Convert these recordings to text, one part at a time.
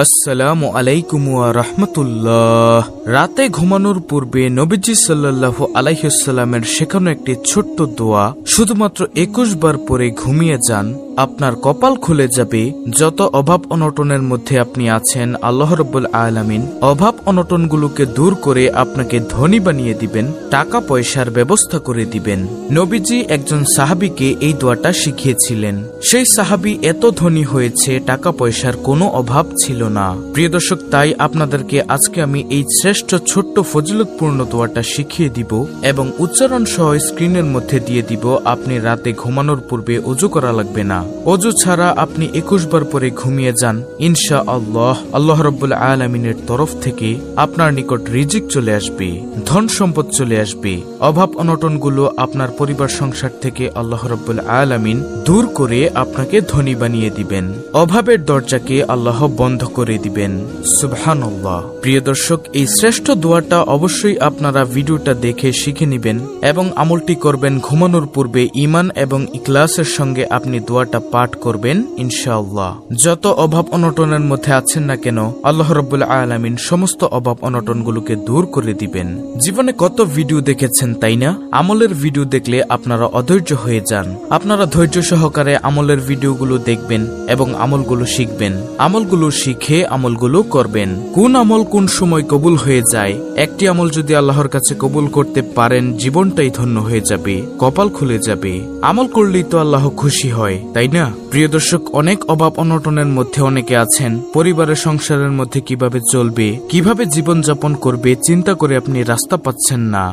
আসসালামু আলাইকুম ওয়া রাহমাতুল্লাহ। রাতে ঘুমানোর পূর্বে নবীজি সাল্লাল্লাহু আলাইহি ওয়াসাল্লামের শেখানো একটি ছোট্ট দোয়া শুধুমাত্র 21 বার পরে ঘুমিয়ে যান, আপনার কপাল খুলে যাবে। যত অভাব অনটনের মধ্যে আপনি আছেন, আল্লাহ রাব্বুল আলামিন অভাব অনটনগুলোকে দূর করে আপনাকে ধনী বানিয়ে দিবেন, টাকা পয়সার ব্যবস্থা করে দিবেন। নবীজি একজন সাহাবীকে এই দোয়াটা শিখিয়েছিলেন। সেই সাহাবী এত ধনী হয়েছে, টাকা পয়সার কোনো অভাব ছিল না। প্রিয় দর্শক, তাই আপনাদেরকে আজকে আমি এই শ্রেষ্ঠ ছোট্ট ফজিলতপূর্ণ দোয়াটা শিখিয়ে দিব এবং উচ্চারণ সহ স্ক্রিনের মধ্যে দিয়ে দিব। আপনি রাতে ঘুমানোর পূর্বে ওযু করা লাগবে না। ওযু ছাড়া আপনি 21 বার পরে ঘুমিয়ে যান, ইনশাআল্লাহ আল্লাহ রাব্বুল আলামিনের তরফ থেকে আপনার নিকট রিজিক চলে আসবে, ধন সম্পদ চলে আসবে। অভাব অনটনগুলো আপনার পরিবার সংসার থেকে আল্লাহ রাব্বুল আলামিন দূর করে আপনাকে ধনী বানিয়ে দিবেন। অভাবের দরজাকে আল্লাহ বন্ধ করে দিবেন। সুবহানাল্লাহ। প্রিয় দর্শক, এই শ্রেষ্ঠ দোয়াটা অবশ্যই আপনারা ভিডিওটা দেখে শিখে নেবেন এবং আমলটি করবেন। ঘুমানোর পূর্বে ঈমান এবং ইখলাসের সঙ্গে আপনি দোয়াটা পাঠ করবেন ইনশাআল্লাহ। যত অভাব অনটনের মধ্যে আছেন না কেন, আল্লাহ রাব্বুল আলামিন সমস্ত অভাব অনটনগুলোকে দূর করে দিবেন। জীবনে কত ভিডিও দেখেছেন তাই না? আমলের ভিডিও দেখলে আপনারা অধৈর্য হয়ে যান। আপনারা ধৈর্য সহকারে আমলের ভিডিওগুলো দেখবেন এবং আমলগুলো শিখবেন। আমলগুলো শিখে আমলগুলো করবেন। কোন আমল কোন সময় কবুল হয়ে যায়, একটি আমল যদি আল্লাহর কাছে কবুল করতে পারেন, জীবনটাই ধন্য হয়ে যাবে, কপাল খুলে যাবে। আমল করলেই তো আল্লাহ খুশি হয়, তাই না? প্রিয় দর্শক, অনেক অভাব অনটনের মধ্যে অনেকে আছেন। পরিবারের সংসারের মধ্যে কিভাবে চলবে, কিভাবে জীবন যাপন করবে চিন্তা করে আপনি রাস্তা পাচ্ছেন না।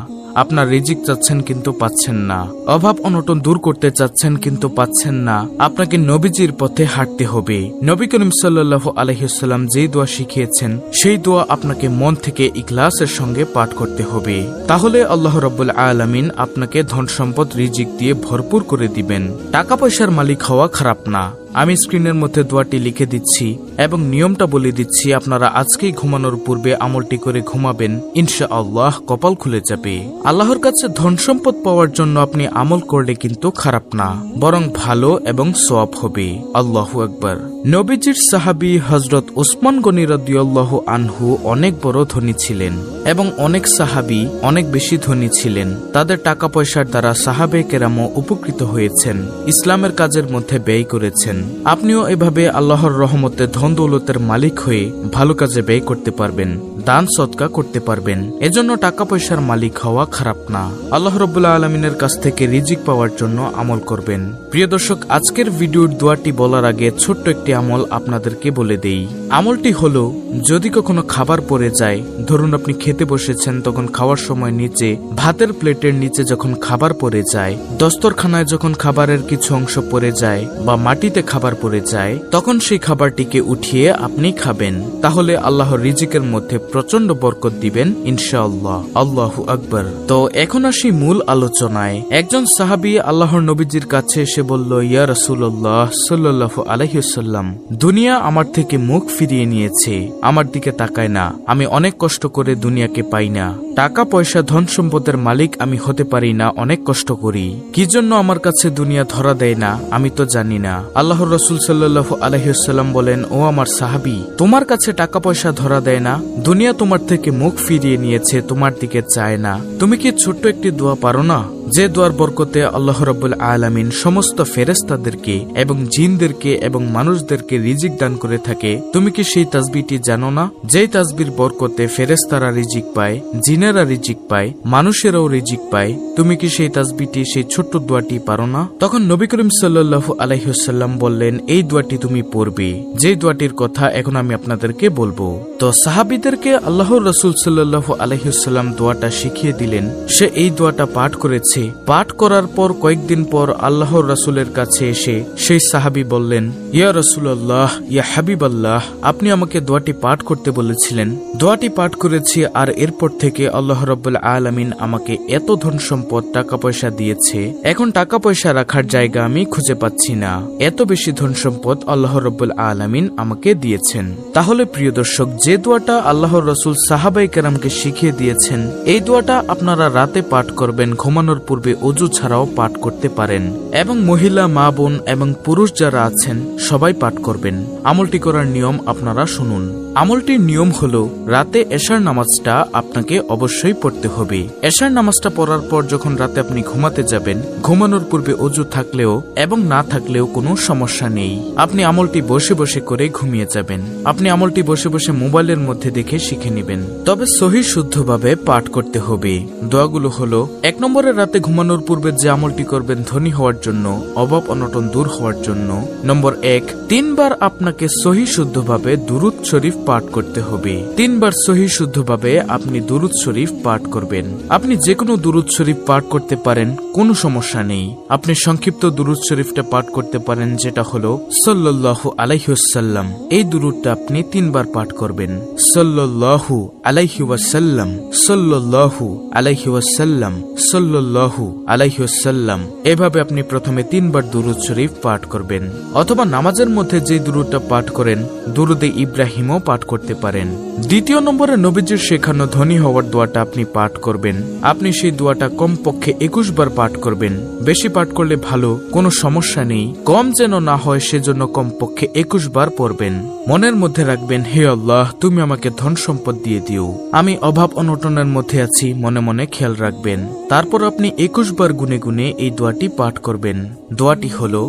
আপনার রিজিক চাচ্ছেন কিন্তু পাচ্ছেন না। অভাব অনটন দূর করতে চাচ্ছেন কিন্তু পাচ্ছেন না। আপনাকে নবীজির পথে হাঁটতে হবে। নবী করিম সাল্লাল্লাহু আলাইহি ওয়াসাল্লাম যেই দোয়া শিখিয়েছেন, সেই দোয়া আপনাকে মন থেকে ইখলাসের সঙ্গে পাঠ করতে হবে। তাহলে আল্লাহ রাব্বুল আলামিন আপনাকে ধন সম্পদ রিজিক দিয়ে ভরপুর করে দিবেন। টাকা পয়সার মালিক হওয়া খারাপ না। আমি স্ক্রিনের মধ্যে দোয়াটি লিখে দিচ্ছি এবং নিয়মটা বলে দিচ্ছি। আপনারা আজকেই ঘুমানোর পূর্বে আমলটি করে ঘুমাবেন, ইনশাআল্লাহ কপাল খুলে যাবে। আল্লাহর কাছে ধন সম্পদ পাওয়ার জন্য আপনি আমল করলে কিন্তু খারাপ না, বরং ভালো এবং সওয়াব হবে। আল্লাহু আকবার। নবীজির সাহাবী হযরত উসমান গনি রাদিয়াল্লাহু আনহু অনেক বড় ধনী ছিলেন এবং অনেক সাহাবী অনেক বেশি ধনী ছিলেন। তাদের টাকা পয়সার দ্বারা সাহাবে কেরামও উপকৃত হয়েছেন, ইসলামের কাজের মধ্যে ব্যয় করেছেন। আপনিও এভাবে আল্লাহর রহমতে ধন দৌলতের মালিক হয়ে ভালো কাজে ব্যয় করতে পারবেন, দান সদকা করতে পারবেন। এজন্য টাকা পয়সার মালিক হওয়া খারাপ না। আল্লাহ রাব্বুল আলামিনের কাছ থেকে রিজিক পাওয়ার জন্য আমল করবেন। প্রিয় দর্শক, আজকের ভিডিওর দোয়াটি বলার আগে ছোট্ট একটি আমল আপনাদেরকে বলে দেই। আমলটি হলো, যদি কখনো খাবার পড়ে যায়, ধরুন আপনি খেতে বসেছেন, তখন খাওয়ার সময় নিচে ভাতের প্লেটের নিচে যখন খাবার পড়ে যায়, দস্তরখানায় যখন খাবারের কিছু অংশ পড়ে যায় বা মাটিতে খাবার পড়ে যায়, তখন সেই খাবারটিকে উঠিয়ে আপনি খাবেন। তাহলে আল্লাহর রিজিকের মধ্যে প্রচন্ড বরকত দিবেন ইনশাআল্লাহ। আল্লাহু আকবার। তো এখন আসি মূল আলোচনায়। একজন সাহাবী আল্লাহর নবীজির কাছে এসে বলল, ইয়া রাসূলুল্লাহ সাল্লাল্লাহু আলাইহি ওয়াসাল্লাম, দুনিয়া আমার থেকে মুখ ফিরিয়ে নিয়েছে, আমার দিকে তাকায় না। আমি অনেক কষ্ট করে দুনিয়াকে পাই না। টাকা পয়সা ধন সম্পদের মালিক আমি হতে পারি না, অনেক কষ্ট করি। কি জন্য আমার কাছে দুনিয়া ধরা দেয় না আমি তো জানি না। আল্লাহর রাসূল সাল্লাল্লাহু আলাইহি ওয়াসাল্লাম বলেন, ও আমার সাহাবী, তোমার কাছে টাকা পয়সা ধরা দেয় না, দুনিয়া তোমার থেকে মুখ ফিরিয়ে নিয়েছে, তোমার দিকে চায় না। তুমি কি ছোট্ট একটি দোয়া পারো না, যে দোয়ার বরকতে আল্লাহ রাব্বুল আলামিন সমস্ত ফেরেশতাদেরকে এবং জিনদেরকে এবং মানুষদেরকে রিজিক দান করে থাকে? তুমি কি সেই তাসবিহটি জানো না, যেই তাসবির বরকতে ফেরেশতারা রিজিক পায়, জিনেরা রিজিক পায়, মানুষেরাও রিজিক পায়? তুমি কি সেই তাসবিহটি, সেই ছোট্ট দোয়াটি পারো না? তখন নবী করিম সাল্লাল্লাহু আলাইহি ওয়াসাল্লাম বললেন, এই দোয়াটি তুমি পড়বে, যে দোয়াটির কথা এখন আমি আপনাদেরকে বলবো। তো সাহাবীদেরকে আল্লাহর রাসূল সাল্লাল্লাহু আলাইহি ওয়াসাল্লাম দোয়াটা শিখিয়ে দিলেন। সে এই দোয়াটা পাঠ করেছে। পাঠ করার পর কয়েকদিন পর আল্লাহর রাসূলের কাছে এসে সেই সাহাবী বললেন, ইয়া রাসূলুল্লাহ, ইয়া হাবিবাল্লাহ, আপনি আমাকে দোয়াটি পাঠ করতে বলেছিলেন, দোয়াটি পাঠ করেছি, আর এরপর থেকে আল্লাহ রাব্বুল আলামিন আমাকে এত ধন সম্পদ টাকা পয়সা দিয়েছে, এখন টাকা পয়সা রাখার জায়গা আমি খুঁজে পাচ্ছি না। এত বেশি ধন সম্পদ আল্লাহ রাব্বুল আলামিন আমাকে দিয়েছেন। তাহলে প্রিয় দর্শক, যে দোয়াটা আল্লাহর রাসূল সাহাবায়ে কেরামকে শিখিয়ে দিয়েছেন, এই দোয়াটা আপনারা রাতে পাঠ করবেন ঘুমানোর পূর্বে অজু ছাড়াও পাঠ করতে পারেন এবং মহিলা, মা, বোন এবং পুরুষ যারা আছেন সবাই পাঠ করবেন। আমলটি করার নিয়ম আপনারা শুনুন। আমলটির নিয়ম হলো রাতে এশার নামাজটা আপনাকে অবশ্যই পড়তে হবে। এশার নামাজটা পড়ার পর যখন রাতে আপনি ঘুমাতে যাবেন, ঘুমানোর পূর্বে অজু থাকলেও এবং না থাকলেও কোনো সমস্যা নেই। আপনি আমলটি বসে বসে করে ঘুমিয়ে যাবেন। আপনি আমলটি বসে বসে মোবাইলের মধ্যে দেখে শিখে নেবেন, তবে সহি শুদ্ধভাবে পাঠ করতে হবে। দোয়াগুলো হলো: 1 নম্বরে রাতে ঘুমানোর পূর্বে যে আমলটি করবেন ধনী হওয়ার জন্য, অভাব অনটন দূর হওয়ার জন্য। নম্বর 1, 3 বার আপনাকে সহি শুদ্ধভাবে দুরূদ শরীফ পাঠ করতে হবে। 3 বার সহি শুদ্ধভাবে আপনি দুরূদ শরীফ পাঠ করবেন। আপনি যে কোনো দুরূদ শরীফ পাঠ করতে পারেন, কোনো সমস্যা নেই। আপনি সংক্ষিপ্ত দুরূদ শরীফটা পাঠ করতে পারেন, যেটা হলো সাল্লাল্লাহু আলাইহি ওয়াসাল্লাম। এই দুরূদটা আপনি 3 বার পাঠ করবেন। সাল্লাল্লাহু আলাইহি ওয়াসাল্লাম, সাল্লাল্লাহু আলাইহি ওয়াসাল্লাম, সাল্লাল্লাহু আলাইহি ওয়াসাল্লাম। এভাবে আপনি প্রথমে 3 বার দুরূদ শরীফ পাঠ করবেন, অথবা নামাজের মধ্যে যে দুরূদটা পাঠ করেন দুরূদে ইব্রাহিমও পাঠ করতে পারেন। দ্বিতীয় নম্বরে নবীজির শেখানো ধনী হওয়ার দোয়াটা আপনি পাঠ করবেন। আপনি সেই দোয়াটা কমপক্ষে 21 বার পাঠ করবেন। বেশি পাঠ করলে ভালো, কোনো সমস্যা নেই। কম যেন না হয় সেজন্য কমপক্ষে 21 বার পড়বেন। মনের মধ্যে রাখবেন, হে আল্লাহ, তুমি আমাকে ধন সম্পদ দিয়ে দিও, আমি অভাব অনটনের মধ্যে আছি, মনে মনে খেয়াল রাখবেন। তারপর আপনি 21 বার গুনে গুনে এই দোয়াটি পাঠ করবেন। দোয়াটি হলো: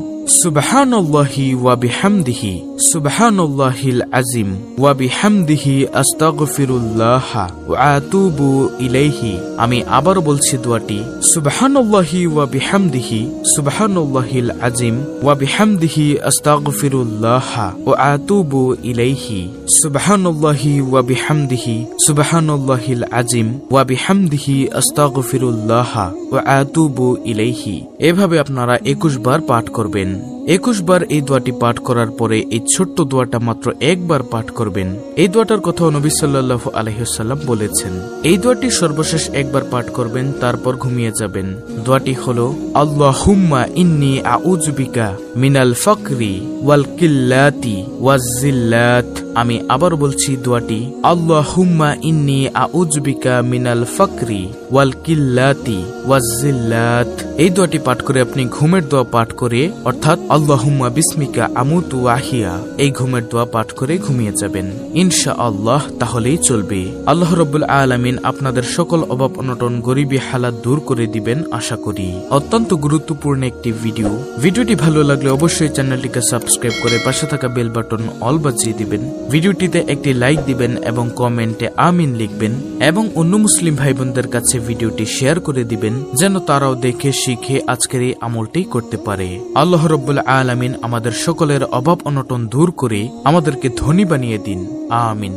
সুবহানাল্লাহি ওয়া বিহামদিহি, সুবহানাল্লাহিল আযীম ওয়া বিহামদিহি আস্তাগফিরুল্লাহ ওয়া আতুবু ইলাইহি। আমি আবার বলছি দোয়াটি: সুবহানাল্লাহি ওয়া বিহামদিহি, সুবহানাল্লাহিল আযীম ওয়া বিহামদিহি আস্তাগফিরুল্লাহ ওয়া আতুবু ইলাইহি। সুবহানাল্লাহি ওয়া বিহামদিহি, সুবহানাল্লাহিল আযীম ওয়া বিহামদিহি আস্তাগফিরুল্লাহ ওয়া আতুবু ইলাইহি। এভাবে আপনারা 21 বার পাঠ করবেন। 21 বার এই দোয়াটি পাঠ করার পরে এই ছোট্ট দোয়াটা মাত্র 1 বার পাঠ করবেন। এই দোয়াটার কথা নবী সাল্লাল্লাহু আলাইহি ওয়াসাল্লাম বলেছেন। এই দোয়াটি সর্বশেষ 1 বার পাঠ করবেন, তারপর ঘুমিয়ে যাবেন। দোয়াটি হলো: আল্লাহুম্মা ইন্নী আউযু বিকা মিনাল ফাকরি ওয়াল কিল্লাতি ওয়াজ জিল্লাত। আমি আবার বলছি দোয়াটি: আল্লাহুম্মা ইন্নী আউযু বিকা মিনাল ফাকরি ওয়াল কিল্লাতি ওয়াজ জিল্লাত। এই দোয়াটি পাঠ করে আপনি ঘুমের দোয়া পাঠ করে, অর্থাৎ আল্লাহুম্মা বিসমিকা আমুতু ওয়া আহিয়া, এই ঘুমের দোয়া পাঠ করে ঘুমিয়ে যাবেন ইনশাআল্লাহ। তাহলেই চলবে। আল্লাহ রাব্বুল আলামিন আপনাদের সকল অভাব অনটন, গরিবী হালাত দূর করে দিবেন আশা করি। অত্যন্ত গুরুত্বপূর্ণ একটি ভিডিওটি ভালো লাগলে অবশ্যই চ্যানেলটিকে সাবস্ক্রাইব করে পাশে থাকা বেল বাটন অল বাজিয়ে দিবেন। ভিডিওটিতে একটি লাইক দিবেন এবং কমেন্টে আমিন লিখবেন, এবং অন্য মুসলিম ভাই বোনদের কাছে ভিডিওটি শেয়ার করে দিবেন, যেন তারাও দেখে শিখে আজকের এই আমলটি করতে পারে। আল্লাহ রাব্বুল আলামিন আমাদের সকলের অভাব অনটন দূর করে আমাদেরকে ধনী বানিয়ে দিন। আমিন।